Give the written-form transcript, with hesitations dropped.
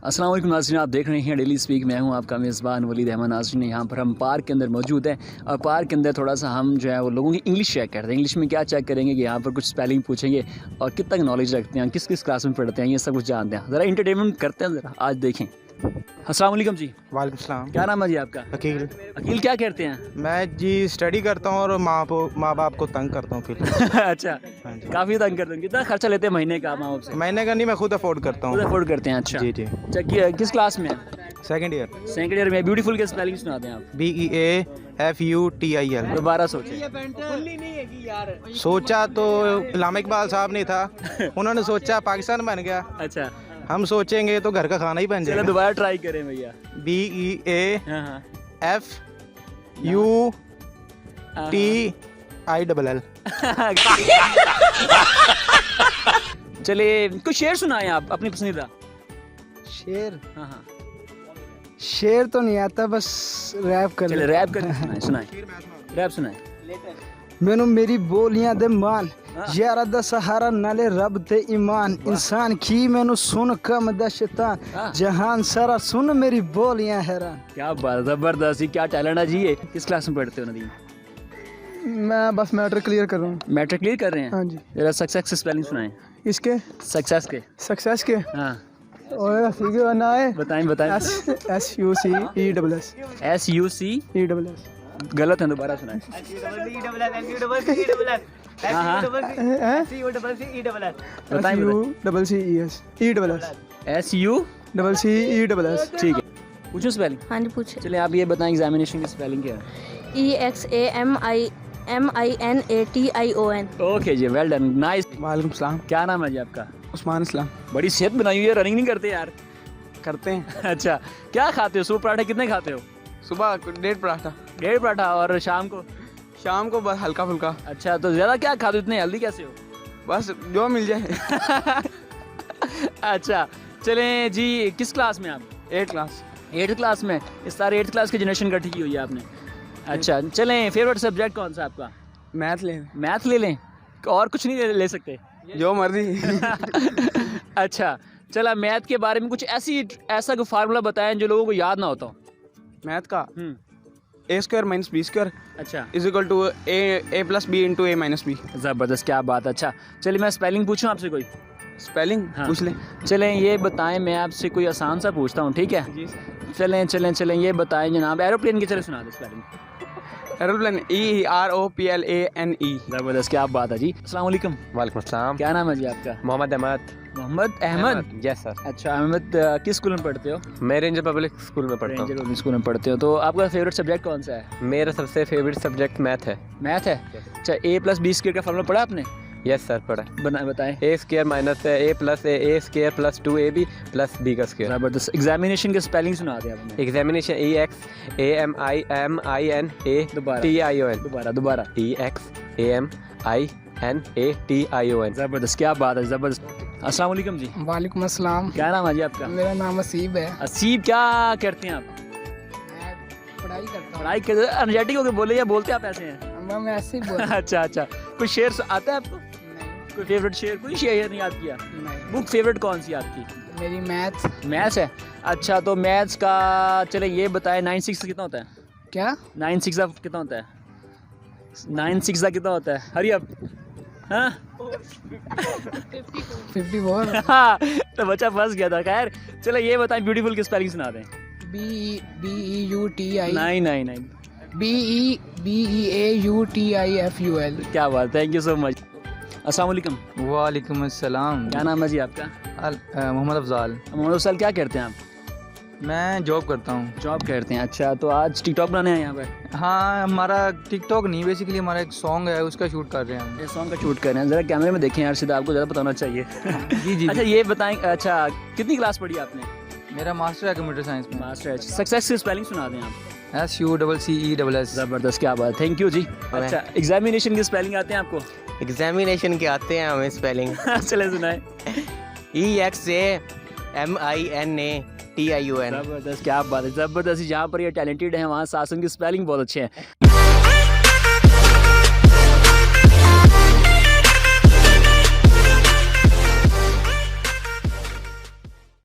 अस्सलाम वालेकुम नाज़रीन, आप देख रहे हैं डेली स्पीक। मैं हूं आपका मेज़बान वलीद अहमद। नाज़रीन, यहाँ पर हम पार्क के अंदर मौजूद हैं और पार्क के अंदर थोड़ा सा हम जो है वो लोगों की इंग्लिश चेक करते हैं। इंग्लिश में क्या चेक करेंगे कि यहाँ पर कुछ स्पेलिंग पूछेंगे और कितना नॉलेज रखते हैं, किस किस क्लास में पढ़ते हैं, ये सब कुछ जानते हैं। ज़रा इंटरटेनमेंट करते हैं, ज़रा आज देखें। अस्सलाम वालेकुम जी। वालेकुम सलाम। क्या नाम है जी आपका? अकील। अकील, क्या करते हैं? मैं जी स्टडी करता हूँ और माँ बाप को तंग करता हूँ फिर। अच्छा, काफ़ी तंग करते हैं। कितना खर्चा लेते हैं महीने का माँ बाप से? महीने का नहीं, मैं खुद अफोर्ड करता खुद हूँ। अफोर्ड करते हैं। अच्छा जी जी। अच्छा, किस क्लास में? Second year. सेकंड ईयर में। ब्यूटीफुल के स्पेलिंग सुनाते हैं आप? BEAFUTIL। दोबारा सोचें। सोचा तो इलामा इकबाल साहब ने था, उन्होंने सोचा पाकिस्तान बन गया, अच्छा, हम सोचेंगे तो घर का खाना ही बन चलो जाएगा। दोबारा ट्राई करें भैया। हाँ हाँ। BEAFUTILL। चलिए कुछ शेर सुनाएं आप अपनी पसंदीदा। शेर हाँ हाँ, शेर तो नहीं आता, बस रैप कर चलिए रैप करके सुनाएं। रैप सुनाएं। मैनू मेरी बोलियां दे मान हाँ। यारा दा सहारा नाले रब ते ईमान इंसान की मैनू सुन कम दा शैतान हाँ। जहान सारा सुन मेरी बोलियां हैरान। क्या बात, जबरदस्त ही, क्या टैलेंट है जी। ये किस क्लास में पढ़ते हो नदीम? मैं बस मैटर क्लियर कर रहा हूँ। मैट्रिक क्लियर कर रहे हैं? हाँ जी। जरा सक्सेस के स्पेलिंग सुनाएं। इसके सक्सेस के। सक्सेस के हाँ और सीखे बना है बताएं बताएं। SUCESS SUC गलत है, दोबारा सुनाएं। हाँ हाँ बताएं SUCCESS। ठीक है, पूछो स्पेलिंग। हाँ जी पूछे। चलिए आप ये बताएं एग्जामिनेशन की स्पेलिंग क्या है? EXAMINATION। ओके जी, वेल डन, नाइस। वालेकुम सलाम। क्या नाम है जी आपका? उस्मान इस्लाम। बड़ी सेहत बनाई हुई है, रनिंग नहीं करते यार? करते हैं अच्छा, क्या खाते हो? सुबह पराठे कितने खाते हो? सुबह 1.5 पराठा, 1.5 पराठा, और शाम को? शाम को बस हल्का फुल्का, अच्छा, तो ज़्यादा क्या खाते हो, इतने हेल्दी कैसे हो? बस जो मिल जाए। अच्छा चलें जी, किस क्लास में आप? 8 क्लास। 8th क्लास में? इस सारे 8th क्लास की जनरेशन इकट्ठी की हुई है आपने। अच्छा चलें, फेवरेट सब्जेक्ट कौन सा आपका? मैथ ले, मैथ ले लें और कुछ नहीं ले सकते? जो मर्जी। अच्छा चला, मैथ के बारे में कुछ ऐसा कोई फार्मूला बताएं जो लोगों को याद ना होता हो। मैथ का A² - B² अच्छा, = A + B × A - B। ज़बरदस्त, क्या बात। अच्छा चलिए, मैं स्पेलिंग पूछूं आपसे कोई? स्पेलिंग हाँ। पूछ ले। चलें ये बताएं, मैं आपसे कोई आसान सा पूछता हूँ, ठीक है? जी। चलें ये बताएं जनाब, एरोप्लेन की चले सुना दो स्पेलिंग। Aeroplane EROPLANE। ज़बरदस्त, क्या बात है जी। अस्सलाम वालेकुम। वालेकुम सलाम। क्या नाम है जी आपका? मोहम्मद अहमद। मोहम्मद अहमद। Yes sir. अच्छा अहमद, किस स्कूल में पढ़ते हो? मैं रेंजर पब्लिक स्कूल में पढ़ता रेंजर पब्लिक स्कूल में पढ़ते हो। तो आपका फेवरेट सब्जेक्ट कौन सा है? हूँ। मेरा सबसे फेवरेट सब्जेक्ट मैथ है। मैथ है। अच्छा, A + B² का फार्मूला पढ़ा आपने? यस सर, पढ़ा। बताएं। A² - A + A² + B का स्क्वायर। ज़बरदस्त, एग्जामिनेशन के स्पेलिंग सुना दे आपने। एग्जामिनेशन दोबारा EXAMINATION। दोबारा। EXAMINATION। ज़बरदस्त, क्या बात है, ज़बरदस्त। अस्सलाम वालेकुम जी। वालेकुम अस्सलाम। क्या नाम है जी आपका? मेरा नाम असीब है। असीब, क्या करते हैं आप? मैं पढ़ाई करता हूँ। पढ़ाई कर, एनर्जेटिक होकर बोले या बोलते आप ऐसे हैं? मैं ऐसे ही बोल अच्छा, कोई शेर आता है आपको? कोई फेवरेट शेर, कोई शेर नहीं याद किया? नहीं, बुक फेवरेट कौन सी आपकी? मेरी मैथ। मैथ्स है। अच्छा, तो मैथ्स का चले ये बताएं, 9 6 कितना होता है? क्या? 9 6 कितना होता है? 9 6 कितना होता है? Hurry up. हाँ 54। हाँ, तो बच्चा फंस गया था। खैर चलो ये बताएं, ब्यूटीफुल की स्पेलिंग सुना दें। BEAUTI नहीं BEAUTIFUL। क्या बात, थैंक यू सो मच। अस्सलाम वालेकुम। वालेकुम अस्सलाम। क्या नाम है जी आपका? मोहम्मद अफजाल। मोहम्मद अफसल, क्या करते हैं आप? मैं जॉब करता हूँ। जॉब करते हैं। अच्छा, तो आज टिकटॉक बनाने हैं यहाँ पर? हाँ, हमारा टिकटॉक नहीं, बेसिकली हमारा एक सॉन्ग है, उसका शूट कर रहे हैं हम। ये सॉन्ग का शूट कर रहे हैं। ज़रा कैमरे में देखें यार, सीधा आपको ज़्यादा पता होना चाहिए। जी जी। अच्छा ये बताएं, अच्छा कितनी क्लास पढ़ी आपने? मेरा मास्टर है कंप्यूटर साइंस में। मास्टर है। सक्सेस की स्पेलिंग सुना दें आप। SUCCESS। ज़बरदस्त, क्या बात, थैंक यू जी। अच्छा, एग्जामिनेशन की स्पेलिंग आते हैं आपको? एग्जामिनेशन के आते हैं हमें स्पेलिंग। चले सुनाए। EXAMINATION। ज़बरदस्त, क्या बात है, ज़बरदस्त। जहाँ पर ये टैलेंटेड है वहाँ सासन की स्पेलिंग बहुत अच्छे हैं।